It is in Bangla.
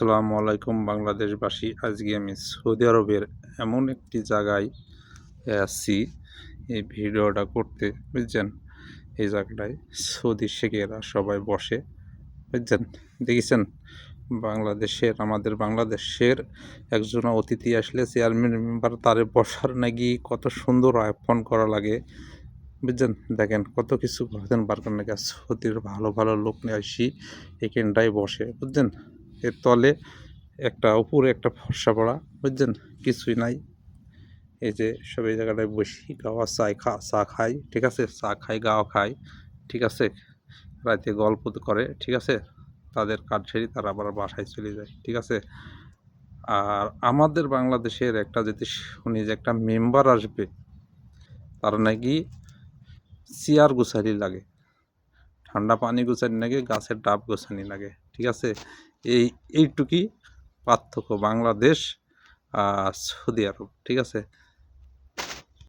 আসসালামু আলাইকুম বাংলাদেশবাসী। আজকে আমি সৌদি আরবের এমন একটি জায়গায় আছি এই ভিডিওটা করতে, বুঝছেন? এই জায়গাটায় সৌদি শেখেরা সবাই বসে, বুঝছেন? দেখেছেন আমাদের বাংলাদেশের একজন অতিথি আসলে চেয়ারম্যান মেম্বার তারে বসার নাকি কত সুন্দর আহ্বান করা লাগে, বুঝছেন? দেখেন কত কিছু ঘটেন বারকার নাকি সৌদির ভালো ভালো লোক নিয়ে আসি এখানটায় বসে, বুঝছেন? এর তলে উপরে একটা ফর্সা পড়া, বুঝছেন? কিছুই নাই। এই যে সব এই জায়গাটায় বসি, গাওয়া চা খাই, ঠিক আছে? চা খাই, গাওয়া খাই, ঠিক আছে? রাতে গল্প করে, ঠিক আছে? তাদের কাজ সেরে তারা আবার বাসায় চলে যায়, ঠিক আছে? আর আমাদের বাংলাদেশের একটা যদি শুনি যে একটা মেম্বার আসবে, তার নাকি চেয়ার গোছালি লাগে, ঠান্ডা পানি গোছানি লাগে, গাছের ডাব গোছানি লাগে, ঠিক আছে? এইটুকুই পার্থক্য বাংলাদেশ আর সৌদি আরব, ঠিক আছে?